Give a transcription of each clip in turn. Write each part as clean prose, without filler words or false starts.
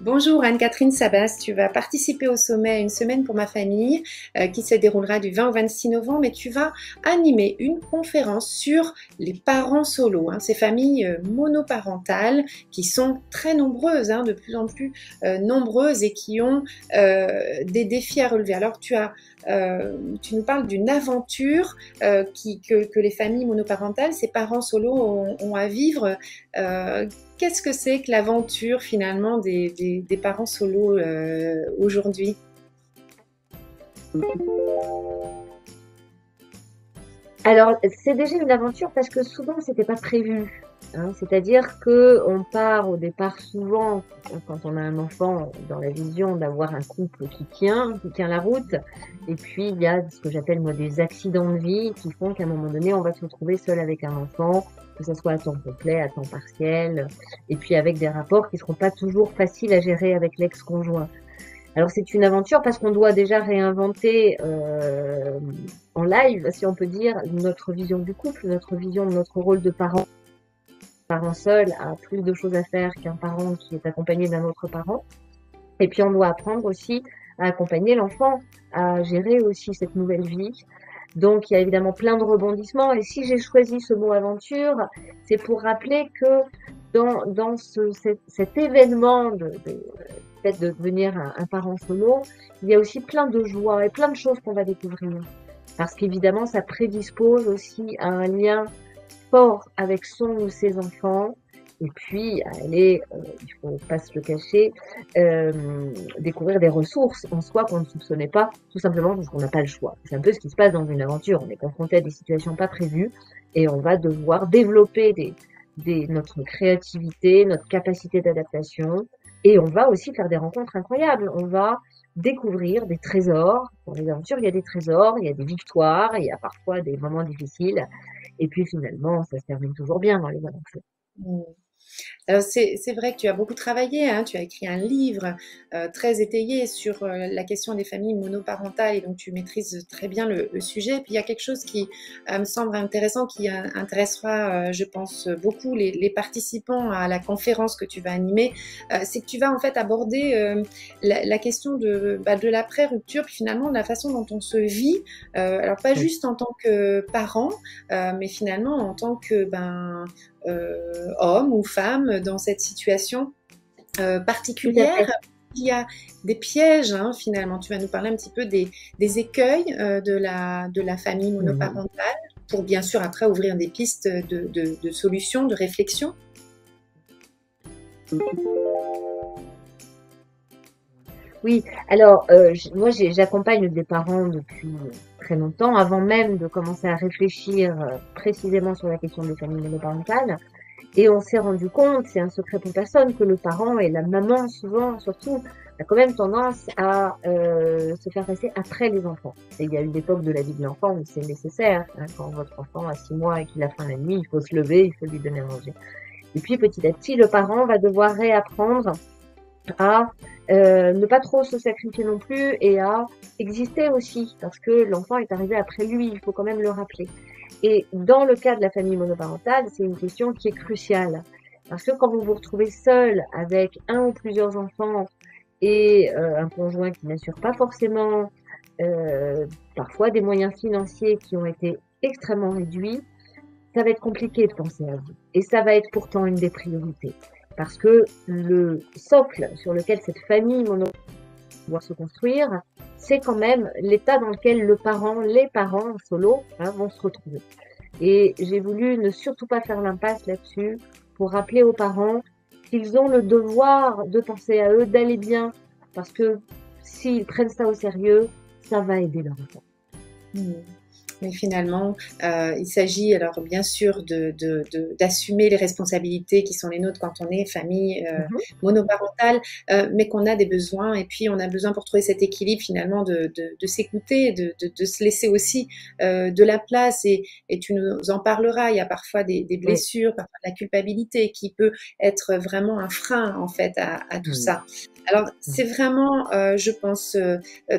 Bonjour Anne-Catherine Sabas, tu vas participer au sommet Une semaine pour ma famille qui se déroulera du 20 au 26 novembre et tu vas animer une conférence sur les parents solos, ces familles monoparentales qui sont très nombreuses, de plus en plus nombreuses et qui ont des défis à relever. Alors tu nous parles d'une aventure que les familles monoparentales, ces parents solos ont à vivre. Qu'est-ce que c'est que l'aventure finalement des parents solos aujourd'hui? Alors, c'est déjà une aventure parce que souvent, c'était pas prévu. C'est-à-dire que on part au départ souvent, quand on a un enfant, dans la vision d'avoir un couple qui tient la route. Et puis, il y a ce que j'appelle moi des accidents de vie qui font qu'à un moment donné, on va se retrouver seul avec un enfant, que ce soit à temps complet, à temps partiel, et puis avec des rapports qui seront pas toujours faciles à gérer avec l'ex-conjoint. Alors c'est une aventure parce qu'on doit déjà réinventer en live, si on peut dire, notre vision du couple, notre vision de notre rôle de parent. Un parent seul a plus de choses à faire qu'un parent qui est accompagné d'un autre parent. Et puis on doit apprendre aussi à accompagner l'enfant, à gérer aussi cette nouvelle vie. Donc il y a évidemment plein de rebondissements. Et si j'ai choisi ce mot aventure, c'est pour rappeler que dans cet événement de fait de devenir un parent solo, il y a aussi plein de joie et plein de choses qu'on va découvrir. Parce qu'évidemment, ça prédispose aussi à un lien fort avec son ou ses enfants. Et puis, aller, il faut pas se le cacher, découvrir des ressources en soi qu'on ne soupçonnait pas, tout simplement parce qu'on n'a pas le choix. C'est un peu ce qui se passe dans une aventure. On est confronté à des situations pas prévues et on va devoir développer notre créativité, notre capacité d'adaptation. Et on va aussi faire des rencontres incroyables. On va découvrir des trésors. Dans les aventures, il y a des trésors, il y a des victoires, il y a parfois des moments difficiles. Et puis finalement, ça se termine toujours bien dans les aventures. Alors c'est vrai que tu as beaucoup travaillé, tu as écrit un livre très étayé sur la question des familles monoparentales et donc tu maîtrises très bien le sujet. Puis il y a quelque chose qui me semble intéressant, qui intéressera, je pense, beaucoup les participants à la conférence que tu vas animer, c'est que tu vas en fait aborder la question de l'après-rupture, puis finalement de la façon dont on se vit, alors pas Oui, juste en tant que parent, mais finalement en tant que homme ou femme dans cette situation tout à particulière. fait. Il y a des pièges, finalement. Tu vas nous parler un petit peu des écueils de la famille Mhm. monoparentale pour bien sûr après ouvrir des pistes de solutions, de réflexion. Oui, alors moi j'accompagne des parents depuis très longtemps, avant même de commencer à réfléchir précisément sur la question des familles monoparentales. Et on s'est rendu compte, c'est un secret pour personne, que le parent et la maman souvent, surtout, a quand même tendance à se faire passer après les enfants. Et il y a une époque de la vie de l'enfant où c'est nécessaire. Quand votre enfant a 6 mois et qu'il a faim la nuit, il faut se lever, il faut lui donner à manger. Et puis petit à petit, le parent va devoir réapprendre à ne pas trop se sacrifier non plus et à exister aussi, parce que l'enfant est arrivé après lui, il faut quand même le rappeler. Et dans le cas de la famille monoparentale, c'est une question qui est cruciale. Parce que quand vous vous retrouvez seul avec un ou plusieurs enfants et un conjoint qui n'assure pas forcément euh, parfois des moyens financiers qui ont été extrêmement réduits, ça va être compliqué de penser à vous. Et ça va être pourtant une des priorités. Parce que le socle sur lequel cette famille monoparentale doit se construire, c'est quand même l'état dans lequel les parents solo, vont se retrouver. Et j'ai voulu ne surtout pas faire l'impasse là-dessus pour rappeler aux parents qu'ils ont le devoir de penser à eux, d'aller bien, parce que s'ils prennent ça au sérieux, ça va aider leur enfant. Mmh. Mais finalement, il s'agit alors bien sûr d'assumer les responsabilités qui sont les nôtres quand on est famille Mhm. monoparentale, mais qu'on a des besoins et puis on a besoin pour trouver cet équilibre finalement de s'écouter, de se laisser aussi de la place et tu nous en parleras. Il y a parfois des Oui. blessures, parfois de la culpabilité qui peut être vraiment un frein en fait à tout Mhm. ça. Alors, c'est vraiment, je pense,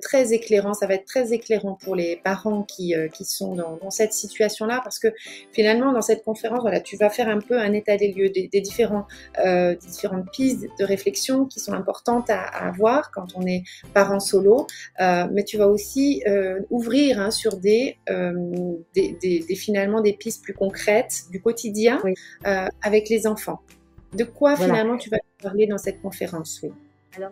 très éclairant. Ça va être très éclairant pour les parents qui sont dans cette situation-là, parce que finalement, dans cette conférence, voilà, tu vas faire un peu un état des lieux des différentes pistes de réflexion qui sont importantes à avoir quand on est parent solo, mais tu vas aussi ouvrir hein, sur finalement des pistes plus concrètes du quotidien Oui, avec les enfants. De quoi voilà. finalement tu vas parler dans cette conférence, oui. Alors,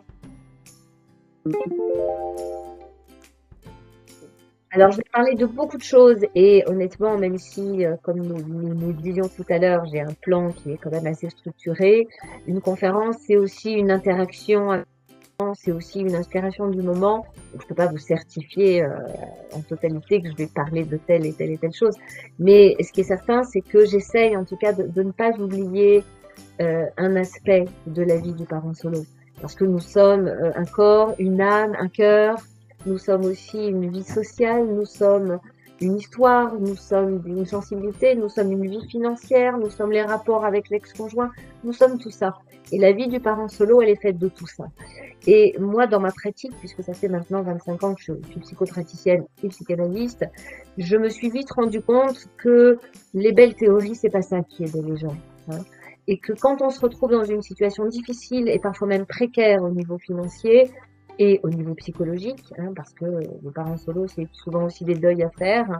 Alors, je vais parler de beaucoup de choses et honnêtement, même si, comme nous disions tout à l'heure, j'ai un plan qui est quand même assez structuré, une conférence, c'est aussi une interaction avec les gens, c'est aussi une inspiration du moment. Donc, je peux pas vous certifier en totalité que je vais parler de telle et telle chose. Mais ce qui est certain, c'est que j'essaye en tout cas de ne pas oublier un aspect de la vie du parent solo. Parce que nous sommes un corps, une âme, un cœur, nous sommes aussi une vie sociale, nous sommes une histoire, nous sommes une sensibilité, nous sommes une vie financière, nous sommes les rapports avec l'ex-conjoint, nous sommes tout ça. Et la vie du parent solo, elle est faite de tout ça. Et moi, dans ma pratique, puisque ça fait maintenant 25 ans que je suis psychopraticienne et psychanalyste, je me suis vite rendu compte que les belles théories, c'est pas ça qui aide les gens. Hein. Et que quand on se retrouve dans une situation difficile et parfois même précaire au niveau financier et au niveau psychologique, hein, parce que les parents solos, c'est souvent aussi des deuils à faire,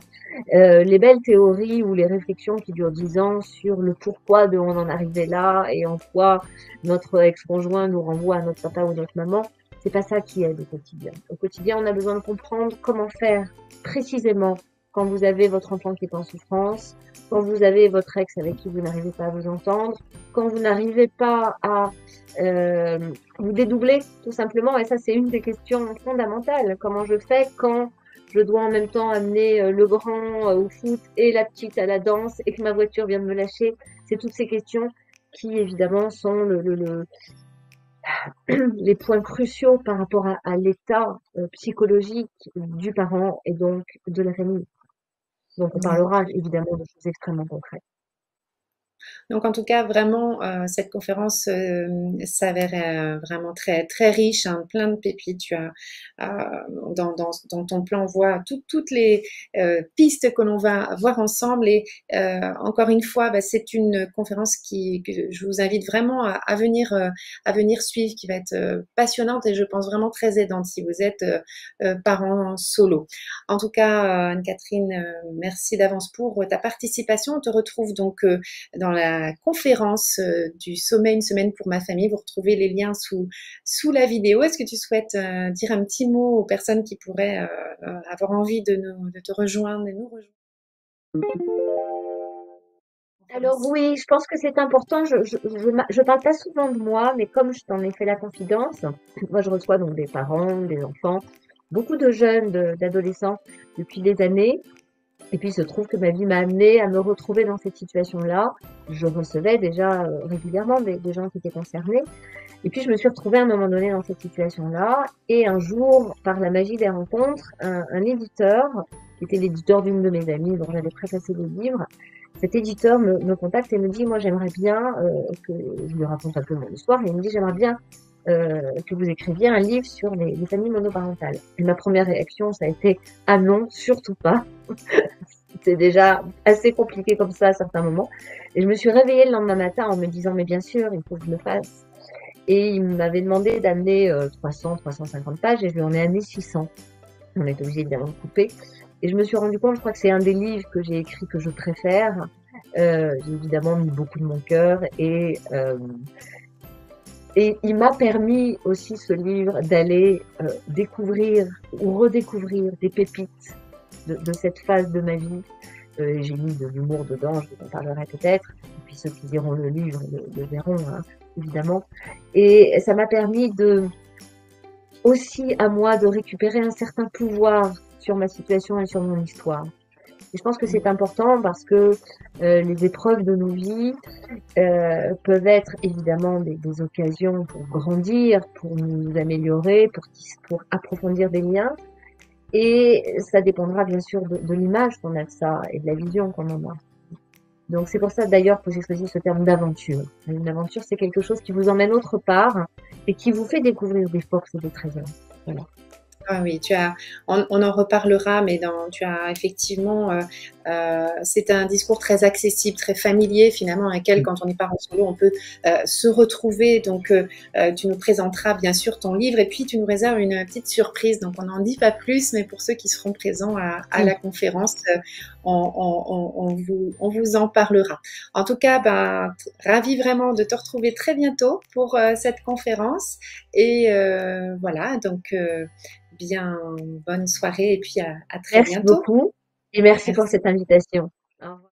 les belles théories ou les réflexions qui durent 10 ans sur le pourquoi de on en arrivait là et en quoi notre ex-conjoint nous renvoie à notre papa ou notre maman, c'est pas ça qui aide au quotidien. Au quotidien, on a besoin de comprendre comment faire précisément quand vous avez votre enfant qui est en souffrance, quand vous avez votre ex avec qui vous n'arrivez pas à vous entendre, quand vous n'arrivez pas à vous dédoubler tout simplement. Et ça, c'est une des questions fondamentales. Comment je fais quand je dois en même temps amener le grand au foot et la petite à la danse et que ma voiture vient de me lâcher? C'est toutes ces questions qui, évidemment, sont les points cruciaux par rapport à l'état psychologique du parent et donc de la famille. Donc, on parlera évidemment de choses extrêmement concrètes. Donc en tout cas, vraiment, cette conférence s'avère vraiment très, très riche, hein, plein de pépites. Tu as dans ton plan, on voit toutes les pistes que l'on va voir ensemble. Et encore une fois, bah, c'est une conférence que je vous invite vraiment à venir suivre, qui va être passionnante et je pense vraiment très aidante si vous êtes parent solo. En tout cas, Anne-Catherine, merci d'avance pour ta participation. On te retrouve donc dans la conférence du sommet, une semaine pour ma famille. Vous retrouvez les liens sous la vidéo. Est-ce que tu souhaites dire un petit mot aux personnes qui pourraient avoir envie de te rejoindre et nous rejoindre? Alors oui, je pense que c'est important. Je parle pas souvent de moi, mais comme je t'en ai fait la confidence, moi je reçois donc des parents, des enfants, beaucoup de jeunes, d'adolescents depuis des années. Et puis, il se trouve que ma vie m'a amenée à me retrouver dans cette situation-là. Je recevais déjà régulièrement des gens qui étaient concernés. Et puis, je me suis retrouvée à un moment donné dans cette situation-là. Et un jour, par la magie des rencontres, un éditeur, qui était l'éditeur d'une de mes amies, dont j'avais préfacé le livre, cet éditeur me contacte et me dit, moi, j'aimerais bien que je lui raconte un peu mon histoire. Et il me dit, j'aimerais bien que vous écriviez un livre sur les familles monoparentales. Et ma première réaction, ça a été, ah non, surtout pas. C'était déjà assez compliqué comme ça à certains moments. Et je me suis réveillée le lendemain matin en me disant, mais bien sûr, il faut que je le fasse. Et il m'avait demandé d'amener 300, 350 pages et je lui en ai amené 600. On est obligé évidemment de couper. Et je me suis rendu compte, je crois que c'est un des livres que j'ai écrit que je préfère. J'ai évidemment mis beaucoup de mon cœur et il m'a permis aussi ce livre d'aller découvrir ou redécouvrir des pépites de cette phase de ma vie. J'ai mis de l'humour dedans, je vous en parlerai peut-être. Et puis ceux qui liront le livre le verront, hein, évidemment. Et ça m'a permis aussi à moi de récupérer un certain pouvoir sur ma situation et sur mon histoire. Et je pense que c'est important parce que les épreuves de nos vies peuvent être évidemment des occasions pour grandir, pour nous améliorer, pour approfondir des liens. Et ça dépendra bien sûr de l'image qu'on a de ça et de la vision qu'on en a. Donc c'est pour ça d'ailleurs que j'ai choisi ce terme d'aventure. Une aventure, c'est quelque chose qui vous emmène autre part et qui vous fait découvrir des forces et des trésors. Voilà. Ah oui, on en reparlera, mais tu as effectivement, c'est un discours très accessible, très familier finalement, avec lequel, quand on est parent solo, on peut se retrouver. Donc, tu nous présenteras bien sûr ton livre et puis tu nous réserves une petite surprise. Donc, on n'en dit pas plus, mais pour ceux qui seront présents à la conférence, on vous en parlera. En tout cas, ravie vraiment de te retrouver très bientôt pour cette conférence. Et voilà, donc bien bonne soirée et puis à très Merci bientôt. beaucoup et merci pour Merci. cette invitation. Au revoir.